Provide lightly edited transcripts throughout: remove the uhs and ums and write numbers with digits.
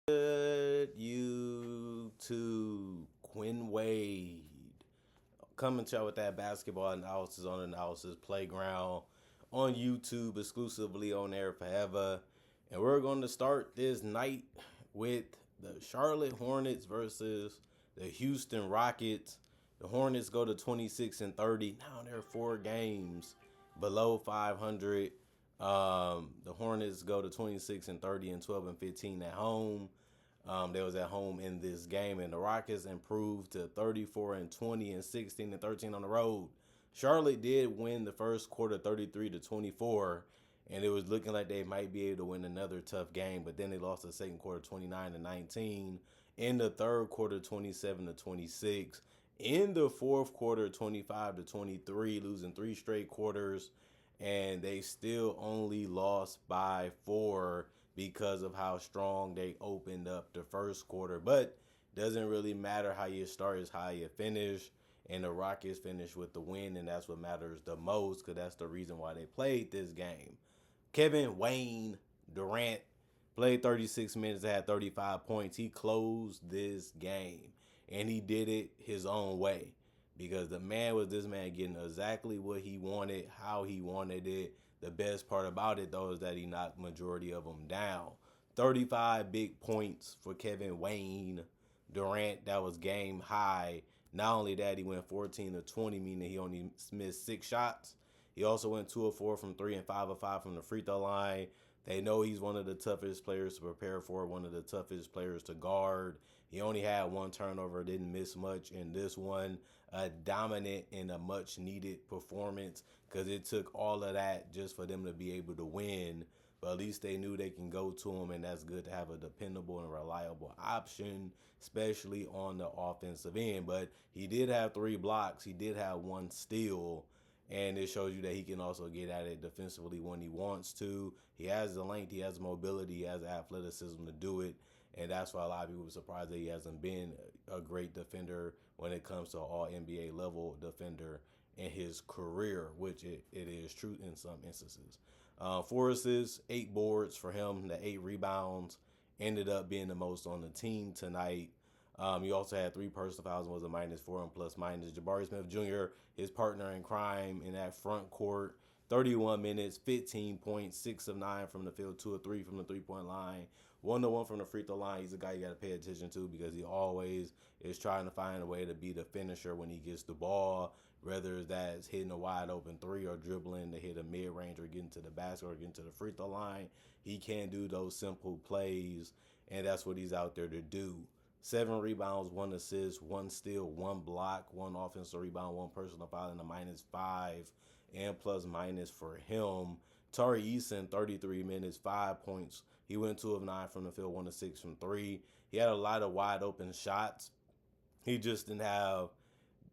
Good YouTube, Quinn Wade coming to you with that basketball analysis on Analysis Playground on YouTube, exclusively on air forever. And we're going to start this night with the Charlotte Hornets versus the Houston Rockets. The Hornets go to 26-30. Now they're 4 games below 500. The Hornets go to 26-30 and 12-15 at home. They was at home in this game, and the Rockets improved to 34-20 and 16-13 on the road. Charlotte did win the first quarter 33-24, and it was looking like they might be able to win another tough game, but then they lost the second quarter 29-19, in the third quarter 27-26, in the fourth quarter 25-23, losing 3 straight quarters, and they still only lost by 4 because of how strong they opened up the first quarter. But doesn't really matter how you start, is how you finish. And the Rockets finished with the win, and that's what matters the most, because that's the reason why they played this game. Kevin Durant played 36 minutes, had 35 points. He closed this game, and he did it his own way, because this man getting exactly what he wanted, how he wanted it. The best part about it, though, is that he knocked majority of them down. 35 big points for Kevin Durant. That was game high. Not only that, he went 14-20, meaning he only missed 6 shots. He also went 2 of 4 from 3 and 5 of 5 from the free throw line. They know he's one of the toughest players to prepare for, one of the toughest players to guard. He only had 1 turnover, didn't miss much in this one. A dominant and a much-needed performance, because it took all of that just for them to be able to win. But at least they knew they can go to him, and that's good to have a dependable and reliable option, especially on the offensive end. But he did have 3 blocks. He did have 1 steal. And it shows you that he can also get at it defensively when he wants to. He has the length, he has the mobility, he has the athleticism to do it. And that's why a lot of people were surprised that he hasn't been a great defender when it comes to an all-NBA level defender in his career, which it is true in some instances. 4 assists, 8 boards for him. The 8 rebounds ended up being the most on the team tonight. He also had 3 personal fouls and was a -4 and plus-minus. Jabari Smith Jr., his partner in crime in that front court, 31 minutes, 15 points, 6 of 9 from the field, 2 of 3 from the three-point line, 1 of 1 from the free throw line. He's a guy you got to pay attention to, because he always is trying to find a way to be the finisher when he gets the ball, whether that's hitting a wide open 3 or dribbling to hit a mid-range or getting to the basket or getting to the free throw line. He can do those simple plays, and that's what he's out there to do. 7 rebounds, 1 assist, 1 steal, 1 block, 1 offensive rebound, 1 personal foul, and a -5 and plus-minus for him. Tari Eason, 33 minutes, 5 points. He went 2 of 9 from the field, 1 of 6 from 3. He had a lot of wide open shots. He just didn't have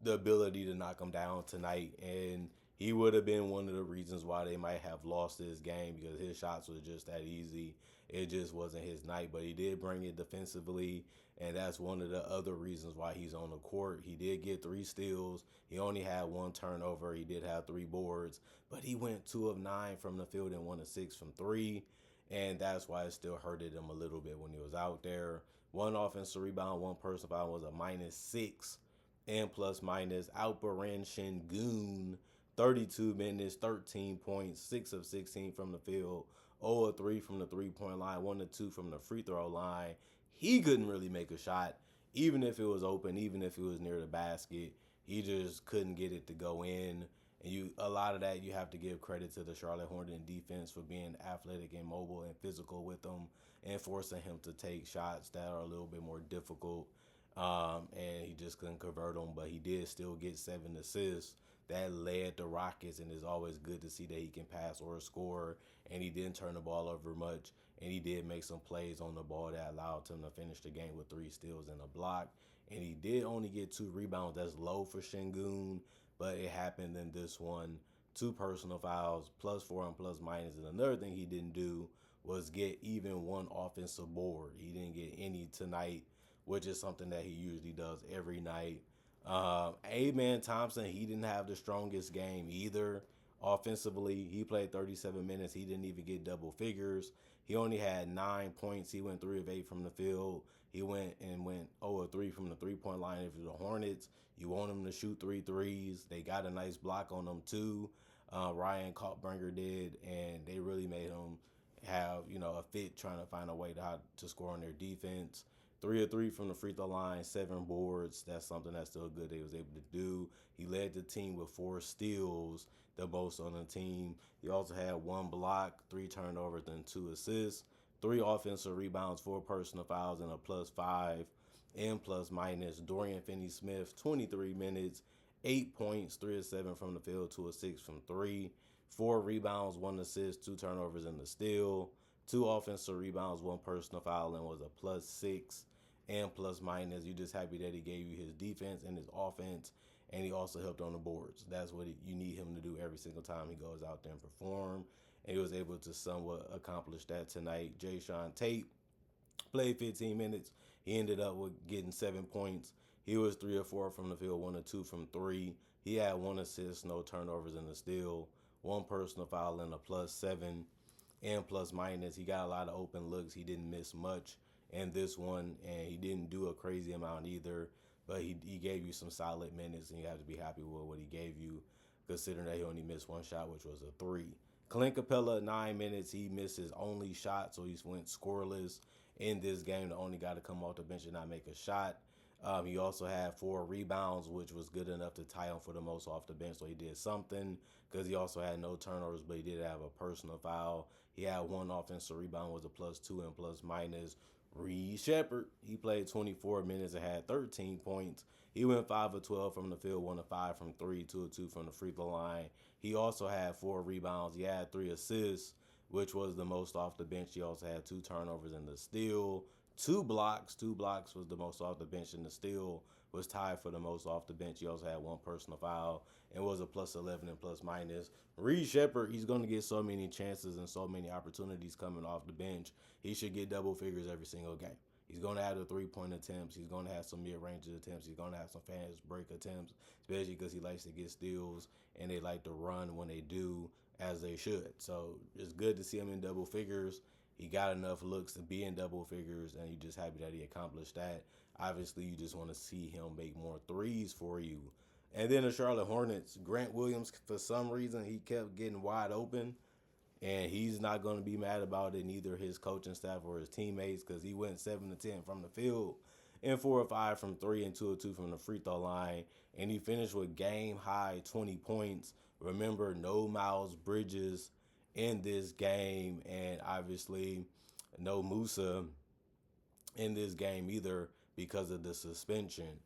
the ability to knock them down tonight, and he would have been one of the reasons why they might have lost this game, because his shots were just that easy. It just wasn't his night, but he did bring it defensively, and that's one of the other reasons why he's on the court. He did get 3 steals. He only had 1 turnover. He did have 3 boards, but he went 2 of 9 from the field and 1 of 6 from 3, and that's why it still hurted him a little bit when he was out there. 1 offensive rebound, 1 personal foul, was a -6 and plus-minus. Alperen Şengün, 32 minutes, 13 points, 6 of 16 from the field, 0 of 3 from the three-point line, 1 of 2 from the free throw line. He couldn't really make a shot, even if it was open, even if it was near the basket. He just couldn't get it to go in. And a lot of that you have to give credit to the Charlotte Hornets defense for being athletic and mobile and physical with him, and forcing him to take shots that are a little bit more difficult. And he just couldn't convert them, but he did still get 7 assists. That led the Rockets, and it's always good to see that he can pass or score, and he didn't turn the ball over much, and he did make some plays on the ball that allowed him to finish the game with 3 steals and a block, and he did only get 2 rebounds. That's low for Şengün, but it happened in this one. 2 personal fouls, +4 and plus-minus, and another thing he didn't do was get even 1 offensive board. He didn't get any tonight, which is something that he usually does every night. Amen Thompson, he didn't have the strongest game either. Offensively, he played 37 minutes. He didn't even get double figures. He only had 9 points. He went 3 of 8 from the field. He went 0 of 3 from the 3-point line. If you're the Hornets, you want him to shoot three threes. They got a nice block on them too. Ryan Kalkbringer did, and they really made him have a fit trying to find a way to score on their defense. 3 of 3 from the free throw line, 7 boards. That's something that's still good they was able to do. He led the team with 4 steals, the most on the team. He also had 1 block, 3 turnovers, and 2 assists. 3 offensive rebounds, 4 personal fouls, and a +5 and plus minus. Dorian Finney-Smith, 23 minutes, 8 points, 3 of 7 from the field, 2 of 6 from 3. 4 rebounds, 1 assist, 2 turnovers, and a steal. 2 offensive rebounds, 1 personal foul, and was a +6 and plus minus. You just happy that he gave you his defense and his offense, and he also helped on the boards. That's what you need him to do every single time he goes out there and perform. And he was able to somewhat accomplish that tonight. Jayshawn Tate played 15 minutes. He ended up with getting 7 points. He was 3 of 4 from the field, 1 of 2 from 3. He had 1 assist, no turnovers, and a steal. 1 personal foul and a +7 and plus minus. He got a lot of open looks. He didn't miss much in this one, and he didn't do a crazy amount either. But he gave you some solid minutes, and you have to be happy with what he gave you, considering that he only missed 1 shot, which was a 3. Clint Capella, 9 minutes. He missed his only shot, so he went scoreless in this game. The only guy to come off the bench and not make a shot. He also had 4 rebounds, which was good enough to tie him for the most off the bench. So he did something because he also had no turnovers, but he did have a personal foul. He had 1 offensive rebound, was a +2 and plus minus. Reed Shepherd, he played 24 minutes and had 13 points. He went 5 of 12 from the field, 1 of 5 from 3, 2 of 2 from the free throw line. He also had 4 rebounds. He had 3 assists, which was the most off the bench. He also had 2 turnovers and a steal. 2 blocks. 2 blocks was the most off the bench, and the steal was tied for the most off the bench. He also had 1 personal foul and was a +11 and plus minus. Reed Shepherd, he's going to get so many chances and so many opportunities coming off the bench. He should get double figures every single game. He's going to have the 3-point attempts. He's going to have some mid-range attempts. He's going to have some fast break attempts, especially because he likes to get steals, and they like to run when they do, as they should. So it's good to see him in double figures. He got enough looks to be in double figures, and you're just happy that he accomplished that. Obviously, you just want to see him make more threes for you. And then the Charlotte Hornets, Grant Williams, for some reason, he kept getting wide open, and he's not going to be mad about it, neither his coaching staff or his teammates, because he went 7 of 10 from the field and 4 of 5 from 3 and 2 of 2 from the free throw line. And he finished with game-high 20 points. Remember, no Miles Bridges in this game, and obviously no Musa in this game either because of the suspension.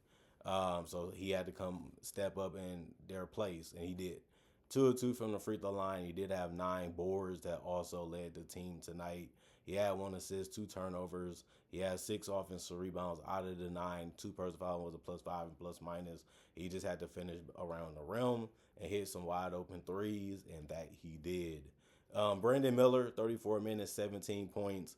So he had to come step up in their place, and he did. 2 of 2 from the free throw line. He did have 9 boards that also led the team tonight. He had 1 assist, 2 turnovers. He had 6 offensive rebounds out of the 9. 2 personal fouls, was a +5 and plus minus. He just had to finish around the rim and hit some wide open threes, and that he did. Brandon Miller, 34 minutes, 17 points.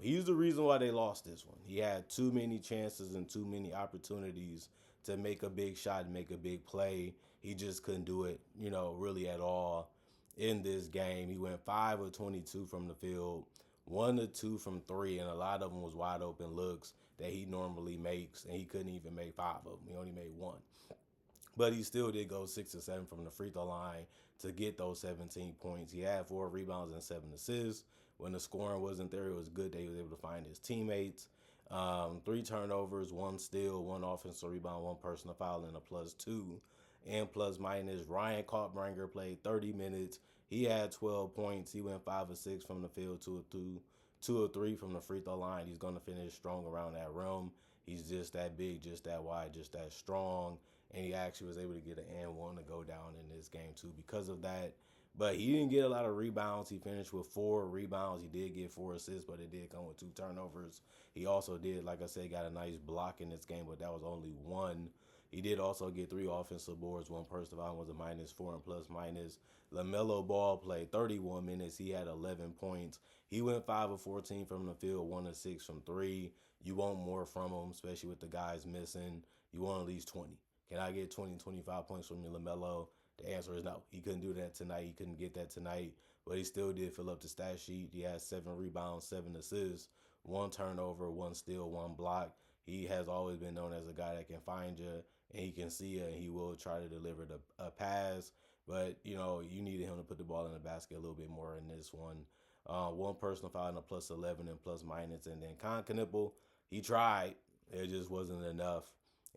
He's the reason why they lost this one. He had too many chances and too many opportunities to make a big shot and make a big play. He just couldn't do it, really at all in this game. He went 5 of 22 from the field, 1 of 2 from 3, and a lot of them was wide open looks that he normally makes, and he couldn't even make 5 of them. He only made 1. But he still did go 6 of 7 from the free throw line to get those 17 points. He had 4 rebounds and 7 assists. When the scoring wasn't there, it was good that he was able to find his teammates. 3 turnovers, 1 steal, 1 offensive rebound, 1 personal foul, and a +2 and plus minus. Ryan Kalkbringer played 30 minutes. He had 12 points. He went 5 of 6 from the field, 2 of 3 from the free throw line. He's going to finish strong around that rim. He's just that big, just that wide, just that strong. And he actually was able to get an and 1 to go down in this game, too, because of that. But he didn't get a lot of rebounds. He finished with 4 rebounds. He did get 4 assists, but it did come with 2 turnovers. He also did, like I said, got a nice block in this game, but that was only 1. He did also get 3 offensive boards. 1 personal foul was a -4 and plus minus. LaMelo Ball played 31 minutes. He had 11 points. He went 5 of 14 from the field, 1 of 6 from 3. You want more from him, especially with the guys missing. You want at least 20. Can I get 20, 25 points from LaMelo? The answer is no. He couldn't do that tonight. He couldn't get that tonight, but he still did fill up the stat sheet. He had 7 rebounds, 7 assists, 1 turnover, 1 steal, 1 block. He has always been known as a guy that can find you and he can see you and he will try to deliver a pass. But, you needed him to put the ball in the basket a little bit more in this one. One personal foul and a plus 11 and plus minus. And then Con Knipple, he tried. It just wasn't enough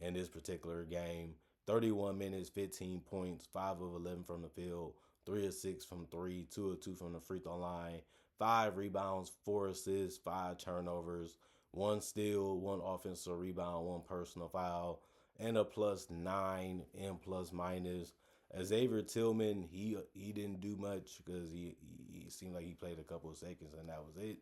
in this particular game. 31 minutes, 15 points, 5 of 11 from the field, 3 of 6 from 3, 2 of 2 from the free throw line, 5 rebounds, 4 assists, 5 turnovers, 1 steal, 1 offensive rebound, 1 personal foul, and a plus 9 in plus minus. Xavier Tillman, he didn't do much because he seemed like he played a couple of seconds and that was it.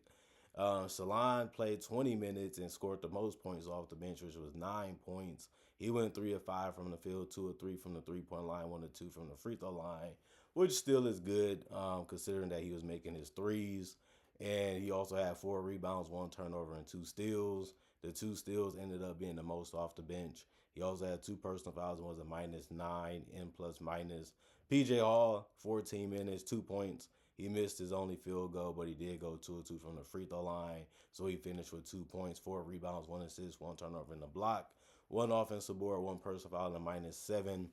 Shalon played 20 minutes and scored the most points off the bench, which was 9 points. He went 3 of 5 from the field, 2 of 3 from the 3-point line, 1 of 2 from the free throw line, which still is good considering that he was making his threes. And he also had 4 rebounds, 1 turnover, and 2 steals. The 2 steals ended up being the most off the bench. He also had 2 personal fouls and was a minus 9 in plus minus. PJ Hall, 14 minutes, 2 points. He missed his only field goal, but he did go 2 of 2 from the free throw line. So he finished with 2 points, 4 rebounds, 1 assist, 1 turnover in the block, 1 offensive board, 1 personal foul, and a minus 7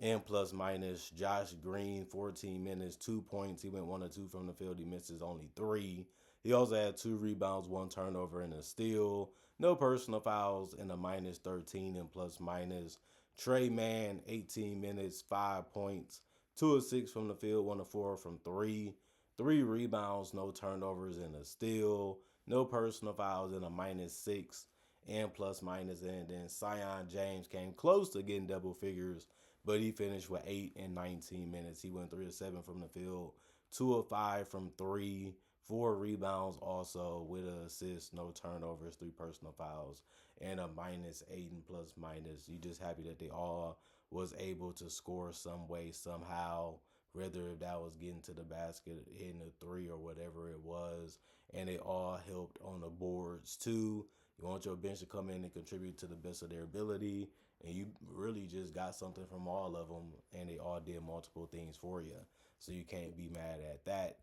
and plus minus. Josh Green, 14 minutes, 2 points. He went 1 of 2 from the field. He missed his only 3. He also had 2 rebounds, 1 turnover, and a steal. No personal fouls, and a minus 13 and plus minus. Trey Mann, 18 minutes, 5 points, 2 of 6 from the field, 1 of 4 from 3. 3 rebounds, no turnovers, and a steal. No personal fouls, and a minus 6 and plus minus. And then Sion James came close to getting double figures, but he finished with 8 and 19 minutes. He went 3 of 7 from the field, 2 of 5 from 3, 4 rebounds also with an assist, no turnovers, 3 personal fouls, and a minus 8 and plus minus. You just happy that they all was able to score some way, somehow, whether if that was getting to the basket, hitting a 3 or whatever it was, and they all helped on the boards too. You want your bench to come in and contribute to the best of their ability, and you really just got something from all of them, and they all did multiple things for you. So you can't be mad at that.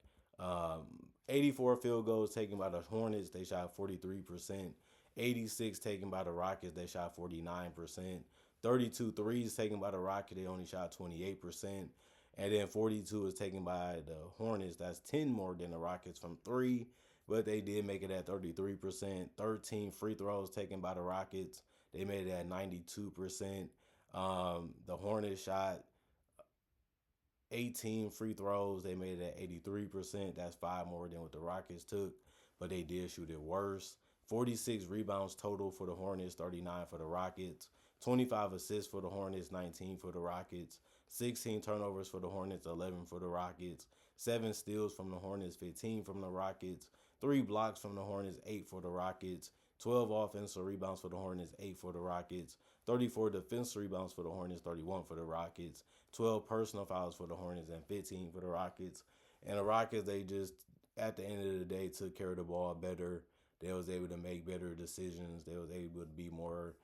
84 field goals taken by the Hornets. They shot 43%. 86 taken by the Rockets. They shot 49%. 32 threes taken by the Rockets. They only shot 28%. And then 42 is taken by the Hornets. That's 10 more than the Rockets from 3. But they did make it at 33%. 13 free throws taken by the Rockets. They made it at 92%. The Hornets shot 18 free throws. They made it at 83%. That's 5 more than what the Rockets took, but they did shoot it worse. 46 rebounds total for the Hornets, 39 for the Rockets. 25 assists for the Hornets, 19 for the Rockets. 16 turnovers for the Hornets, 11 for the Rockets. 7 steals from the Hornets, 15 from the Rockets. 3 blocks from the Hornets, 8 for the Rockets. 12 offensive rebounds for the Hornets, 8 for the Rockets. 34 defensive rebounds for the Hornets, 31 for the Rockets. 12 personal fouls for the Hornets and 15 for the Rockets. And the Rockets, they just, at the end of the day, took care of the ball better. They was able to make better decisions. They was able to be more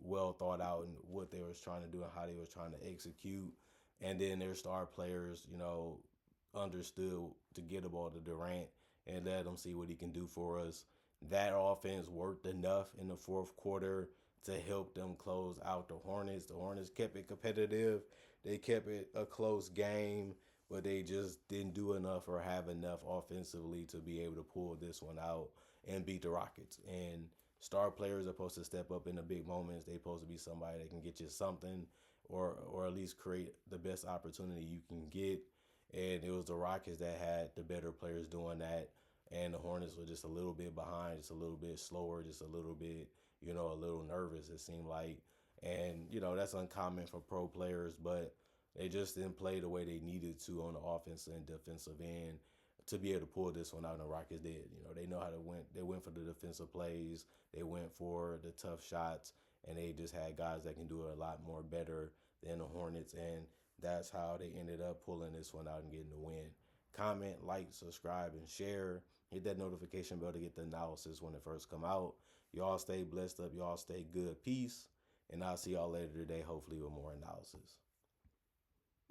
well thought out in what they was trying to do and how they was trying to execute. And then their star players, understood to get the ball to Durant and let him see what he can do for us. That offense worked enough in the fourth quarter to help them close out the Hornets. The Hornets kept it competitive. They kept it a close game, but they just didn't do enough or have enough offensively to be able to pull this one out and beat the Rockets. And star players are supposed to step up in the big moments. They're supposed to be somebody that can get you something or at least create the best opportunity you can get. And it was the Rockets that had the better players doing that. And the Hornets were just a little bit behind, just a little bit slower, just a little bit, a little nervous, it seemed like. And, that's uncommon for pro players, but they just didn't play the way they needed to on the offensive and defensive end to be able to pull this one out, and the Rockets did. They know how to win. They went for the defensive plays. They went for the tough shots, and they just had guys that can do it a lot more better than the Hornets, and that's how they ended up pulling this one out and getting the win. Comment, like, subscribe, and share. Hit that notification bell to get the analysis when it first come out. Y'all stay blessed up. Y'all stay good. Peace. And I'll see y'all later today, hopefully with more analysis.